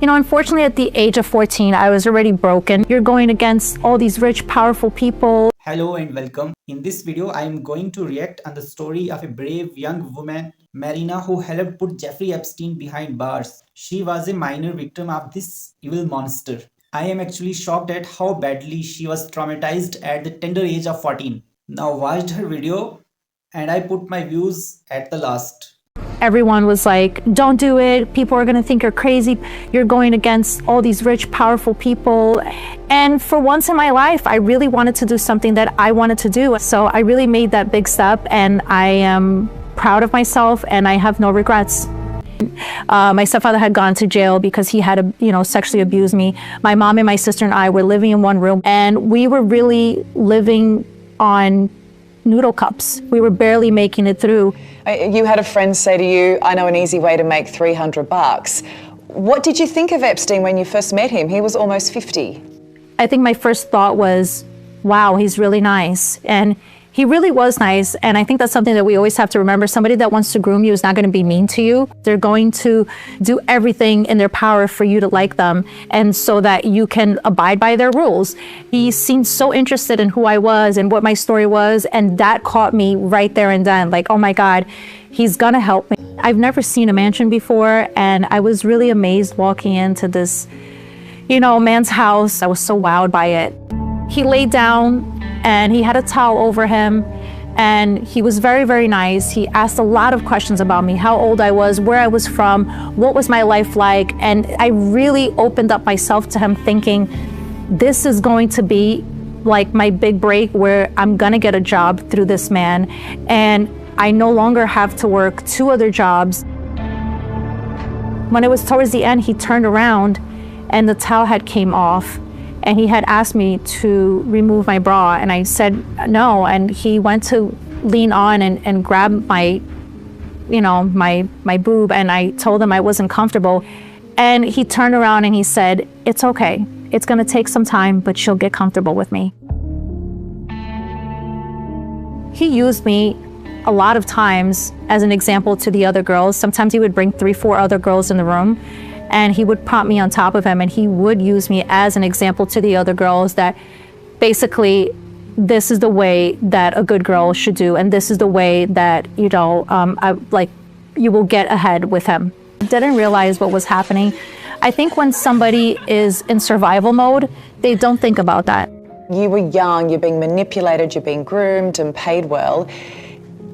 Unfortunately, at the age of 14, I was already broken. You're going against all these rich, powerful people. Hello and welcome. In this video, I am going to react on the story of a brave young woman, Marina, who helped put Jeffrey Epstein behind bars. She was a minor victim of this evil monster. I am actually shocked at how badly she was traumatized at the tender age of 14. Now watched her video and I put my views at the last. Everyone was like, don't do it. People are going to think you're crazy. You're going against all these rich, powerful people. And for once in my life, I really wanted to do something that I wanted to do. So I really made that big step, and I am proud of myself and I have no regrets. My stepfather had gone to jail because he had, sexually abused me. My mom and my sister and I were living in one room, and we were really living on noodle cups. We were barely making it through. You had a friend say to you, I know an easy way to make $300. What did you think of Epstein when you first met him? He was almost 50. I think my first thought was, wow, he's really nice. And he really was nice. And I think that's something that we always have to remember. Somebody that wants to groom you is not going to be mean to you. They're going to do everything in their power for you to like them, and so that you can abide by their rules. He seemed so interested in who I was and what my story was. And that caught me right there and then. Like, oh my God, he's going to help me. I've never seen a mansion before. And I was really amazed walking into this, man's house. I was so wowed by it. He laid down and he had a towel over him, and he was very, very nice. He asked a lot of questions about me, how old I was, where I was from, what was my life like. And I really opened up myself to him, thinking, this is going to be like my big break, where I'm gonna get a job through this man. And I no longer have to work 2 other jobs. When it was towards the end, he turned around and the towel had came off. And he had asked me to remove my bra, and I said no. And he went to lean on and grab my, my boob, and I told him I wasn't comfortable. And he turned around and he said, it's okay. It's gonna take some time, but you'll get comfortable with me. He used me a lot of times as an example to the other girls. Sometimes he would bring 3, 4 other girls in the room, and he would prop me on top of him, and he would use me as an example to the other girls, that basically this is the way that a good girl should do, and this is the way that, you will get ahead with him. I didn't realize what was happening. I think when somebody is in survival mode, they don't think about that. You were young, you're being manipulated, you're being groomed and paid well.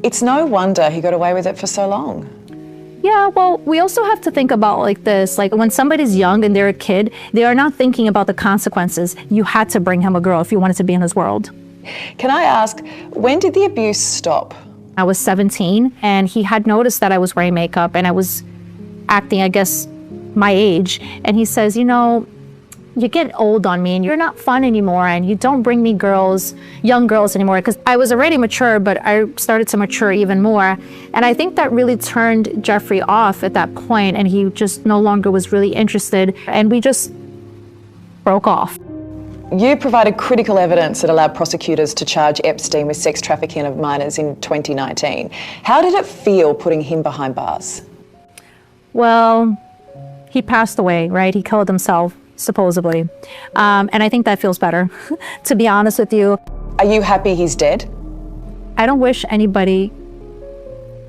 It's no wonder he got away with it for so long. Yeah, well, we also have to think about this. Like, when somebody's young and they're a kid, they are not thinking about the consequences. You had to bring him a girl if you wanted to be in his world. Can I ask, when did the abuse stop? I was 17, and he had noticed that I was wearing makeup and I was acting, I guess, my age. And he says, you get old on me and you're not fun anymore, and you don't bring me young girls anymore. Because I was already mature, but I started to mature even more. And I think that really turned Jeffrey off at that point, and he just no longer was really interested, and we just broke off. You provided critical evidence that allowed prosecutors to charge Epstein with sex trafficking of minors in 2019. How did it feel putting him behind bars? Well, he passed away, right? He killed himself, supposedly. And I think that feels better, to be honest with you. Are you happy he's dead? I don't wish anybody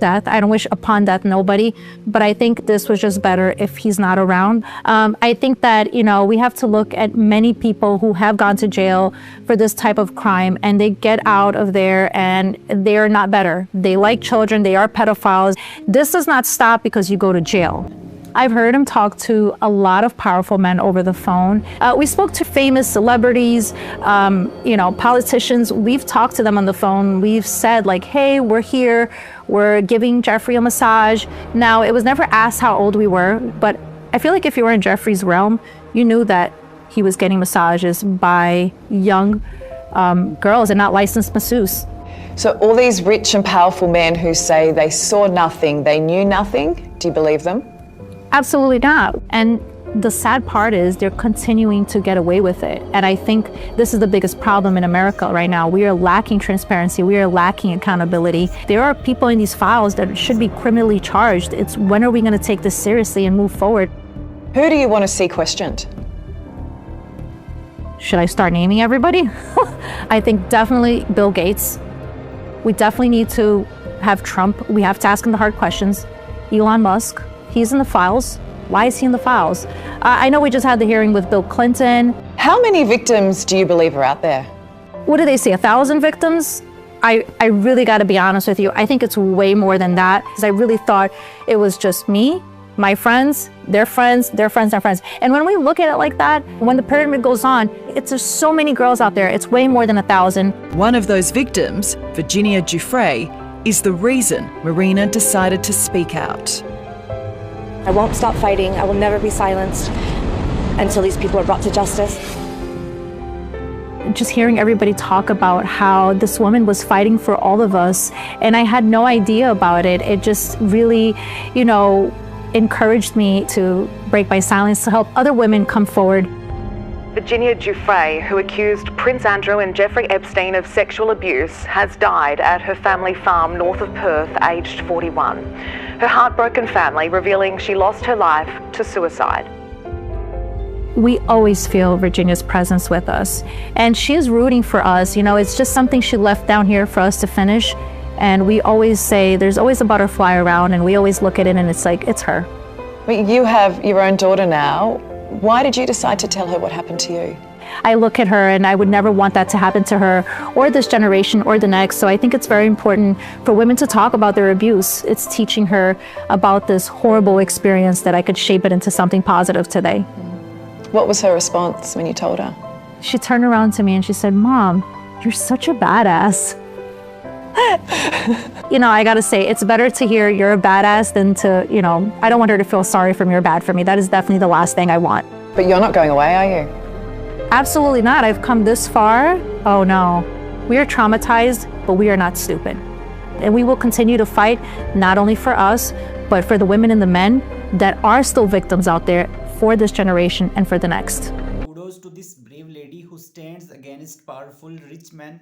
death. I don't wish upon death nobody, but I think this was just better if he's not around. I think that, we have to look at many people who have gone to jail for this type of crime, and they get out of there and they're not better. They like children, they are pedophiles. This does not stop because you go to jail. I've heard him talk to a lot of powerful men over the phone. We spoke to famous celebrities, politicians. We've talked to them on the phone. We've said, hey, we're here. We're giving Jeffrey a massage. Now, it was never asked how old we were, but I feel like if you were in Jeffrey's realm, you knew that he was getting massages by young girls and not licensed masseuses. So all these rich and powerful men who say they saw nothing, they knew nothing, do you believe them? Absolutely not. And the sad part is they're continuing to get away with it. And I think this is the biggest problem in America right now. We are lacking transparency. We are lacking accountability. There are people in these files that should be criminally charged. It's when are we going to take this seriously and move forward? Who do you want to see questioned? Should I start naming everybody? I think definitely Bill Gates. We definitely need to have Trump. We have to ask him the hard questions. Elon Musk, he's in the files. Why is he in the files? I know we just had the hearing with Bill Clinton. How many victims do you believe are out there? What do they say, 1,000 victims? I really gotta be honest with you. I think it's way more than that, because I really thought it was just me, my friends, their friends, their friends, their friends. And when we look at it like that, when the pyramid goes on, it's just so many girls out there. It's way more than 1,000. One of those victims, Virginia Jeffery, is the reason Marina decided to speak out. I won't stop fighting. I will never be silenced until these people are brought to justice. Just hearing everybody talk about how this woman was fighting for all of us, and I had no idea about it. It just really, encouraged me to break my silence to help other women come forward. Virginia Jeffery, who accused Prince Andrew and Jeffrey Epstein of sexual abuse, has died at her family farm north of Perth, aged 41. Her heartbroken family revealing she lost her life to suicide. We always feel Virginia's presence with us, and she is rooting for us. It's just something she left down here for us to finish, and we always say there's always a butterfly around, and we always look at it and it's like, it's her. But you have your own daughter now. Why did you decide to tell her what happened to you? I look at her and I would never want that to happen to her or this generation or the next. So I think it's very important for women to talk about their abuse. It's teaching her about this horrible experience that I could shape it into something positive today. What was her response when you told her? She turned around to me and she said, "Mom, you're such a badass." I gotta say, it's better to hear you're a badass than to, I don't want her to feel sorry for me or bad for me. That is definitely the last thing I want. But you're not going away, are you? Absolutely not. I've come this far. Oh no. We are traumatized, but we are not stupid. And we will continue to fight, not only for us, but for the women and the men that are still victims out there, for this generation and for the next. Kudos to this brave lady who stands against powerful rich men